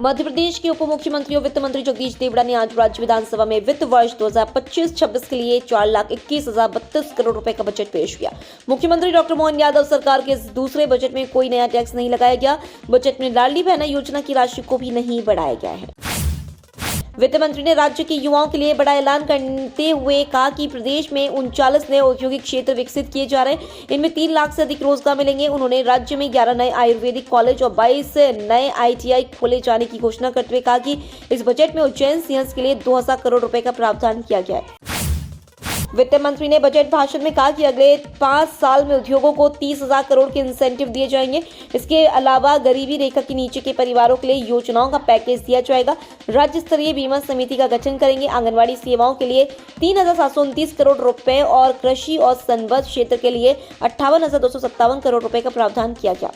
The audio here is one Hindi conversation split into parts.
मध्य प्रदेश के उप मुख्यमंत्री और वित्त मंत्री जगदीश देवड़ा ने आज राज्य विधानसभा में वित्त वर्ष 2025-26 के लिए 4,21,032 करोड़ रुपए का बजट पेश किया। मुख्यमंत्री डॉक्टर मोहन यादव सरकार के इस दूसरे बजट में कोई नया टैक्स नहीं लगाया गया। बजट में लाडली बहना योजना की राशि को भी नहीं बढ़ाया गया है। वित्त मंत्री ने राज्य के युवाओं के लिए बड़ा ऐलान करते हुए कहा कि प्रदेश में 39 नए औद्योगिक क्षेत्र विकसित किए जा रहे हैं। इनमें 3 लाख से अधिक रोजगार मिलेंगे। उन्होंने राज्य में 11 नए आयुर्वेदिक कॉलेज और 22 नए ITI खोले जाने की घोषणा करते हुए कहा कि इस बजट में उज्जैन सिंहस के लिए 2,000 करोड़ रुपए का प्रावधान किया गया है। वित्त मंत्री ने बजट भाषण में कहा कि अगले 5 साल में उद्योगों को 30,000 करोड़ के इंसेंटिव दिए जाएंगे। इसके अलावा गरीबी रेखा के नीचे के परिवारों के लिए योजनाओं का पैकेज दिया जाएगा। राज्य स्तरीय बीमा समिति का गठन करेंगे। आंगनबाड़ी सेवाओं के लिए 3,729 करोड़ रुपए और कृषि और संबद्ध क्षेत्र के लिए 58,257 करोड़ रुपए का प्रावधान किया गया।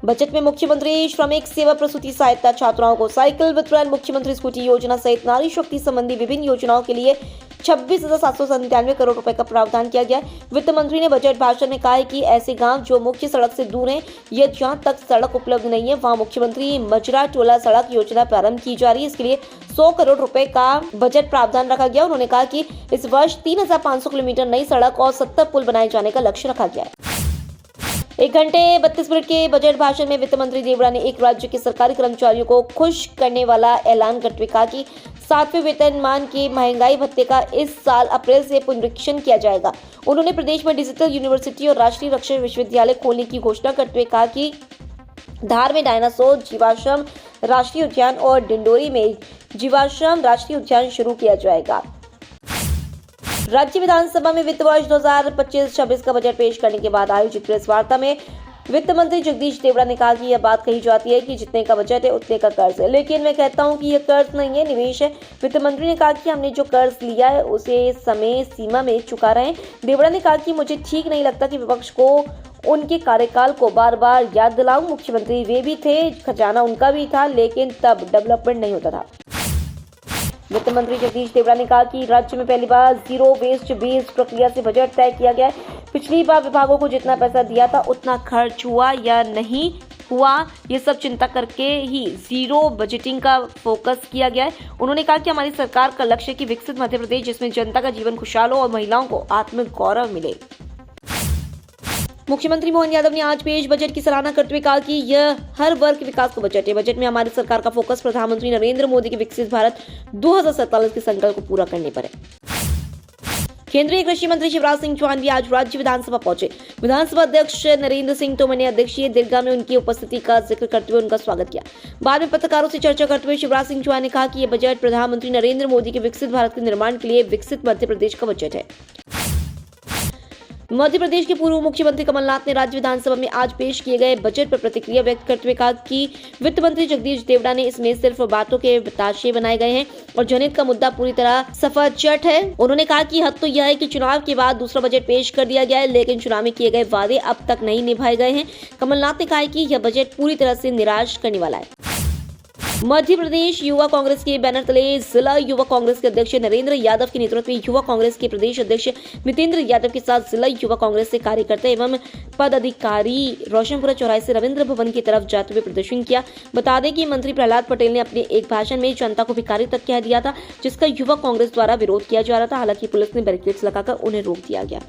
बजट में मुख्यमंत्री श्रमिक सेवा प्रसूति सहायता छात्राओं को साइकिल वितरण, मुख्यमंत्री स्कूटी योजना सहित नारी शक्ति संबंधी विभिन्न योजनाओं के लिए 26,797 करोड़ रुपए का प्रावधान किया गया। वित्त मंत्री ने बजट भाषण में कहा है कि ऐसे गांव जो मुख्य सड़क से दूर हैं या जहां तक सड़क उपलब्ध नहीं है वहां मुख्यमंत्री मजरा टोला सड़क योजना प्रारंभ की जा रही है। इसके लिए 100 करोड़ रुपए का बजट प्रावधान रखा गया। उन्होंने कहा कि इस वर्ष 3,500 किलोमीटर नई सड़क और 70 पुल बनाए जाने का लक्ष्य रखा गया है। 1 घंटे 32 मिनट के बजट भाषण में वित्त मंत्री देवड़ा ने एक राज्य के सरकारी कर्मचारियों को खुश करने वाला ऐलान करते हुए कहा कि 7वें वेतनमान के महंगाई भत्ते का इस साल अप्रैल से पुनरीक्षण किया जाएगा। उन्होंने प्रदेश में डिजिटल यूनिवर्सिटी और राष्ट्रीय रक्षा विश्वविद्यालय खोलने की घोषणा करते हुए कहा कि धार में डायनासोर जीवाश्म राष्ट्रीय उद्यान और डिंडोरी में जीवाश्म राष्ट्रीय उद्यान शुरू किया जाएगा। राज्य विधानसभा में वित्त वर्ष 2025-26 का बजट पेश करने के बाद आयोजित प्रेस वार्ता में वित्त मंत्री जगदीश देवड़ा ने कहा कि यह बात कही जाती है कि जितने का बजट है उतने का कर्ज है, लेकिन मैं कहता हूं कि यह कर्ज नहीं है, निवेश है। वित्त मंत्री ने कहा कि हमने जो कर्ज लिया है उसे समय सीमा में चुका रहे हैं। देवड़ा ने कहा कि मुझे ठीक नहीं लगता कि विपक्ष को उनके कार्यकाल को बार बार याद दिलाऊं। मुख्यमंत्री वे भी थे, खजाना उनका भी था, लेकिन तब डेवलपमेंट नहीं होता था। वित्त मंत्री जगदीश देवड़ा ने कहा कि राज्य में पहली बार जीरो वेस्ट बेस्ड प्रक्रिया से बजट तय किया गया है। पिछली बार विभागों को जितना पैसा दिया था उतना खर्च हुआ या नहीं हुआ, ये सब चिंता करके ही जीरो बजटिंग का फोकस किया गया है। उन्होंने कहा कि हमारी सरकार का लक्ष्य है कि विकसित मध्य प्रदेश जिसमें जनता का जीवन खुशहाल हो और महिलाओं को आत्मगौरव मिले। मुख्यमंत्री मोहन यादव ने आज पेश बजट की सराहना करते हुए कहा कि यह हर वर्ग के विकास का बजट है। बजट में हमारी सरकार का फोकस प्रधानमंत्री नरेंद्र मोदी के विकसित भारत 2047 के संकल्प को पूरा करने पर है। केंद्रीय कृषि मंत्री शिवराज सिंह चौहान भी आज राज्य विधानसभा पहुंचे। विधानसभा अध्यक्ष नरेंद्र सिंह तोमर ने अध्यक्षीय दीर्घा में उनकी उपस्थिति का जिक्र करते हुए उनका स्वागत किया। बाद में पत्रकारों से चर्चा करते हुए शिवराज सिंह चौहान ने कहा कि यह बजट प्रधानमंत्री नरेंद्र मोदी के विकसित भारत के निर्माण के लिए विकसित मध्य प्रदेश का बजट है। मध्य प्रदेश के पूर्व मुख्यमंत्री कमलनाथ ने राज्य विधानसभा में आज पेश किए गए बजट पर प्रतिक्रिया व्यक्त करते हुए कहा कि वित्त मंत्री जगदीश देवड़ा ने इसमें सिर्फ बातों के बताशे बनाए गए हैं और जनहित का मुद्दा पूरी तरह सफाचट है। उन्होंने कहा कि हद तो यह है कि चुनाव के बाद दूसरा बजट पेश कर दिया गया है, लेकिन चुनाव में किए गए वादे अब तक नहीं निभाए गए हैं। कमलनाथ ने कहा कि यह बजट पूरी तरह से निराश करने वाला है। मध्य प्रदेश युवा कांग्रेस के बैनर तले जिला युवा कांग्रेस के अध्यक्ष नरेंद्र यादव के नेतृत्व में युवा कांग्रेस के प्रदेश अध्यक्ष मितेंद्र यादव के साथ जिला युवा कांग्रेस से कार्यकर्ता एवं पदाधिकारी रोशनपुरा चौराहे से रविंद्र भवन की तरफ जाते हुए प्रदर्शन किया। बता दें कि मंत्री प्रहलाद पटेल ने अपने एक भाषण में जनता को भिखारी तक कह दिया था, जिसका युवा कांग्रेस द्वारा विरोध किया जा रहा था। हालांकि पुलिस ने बैरिकेड्स लगाकर उन्हें रोक दिया गया।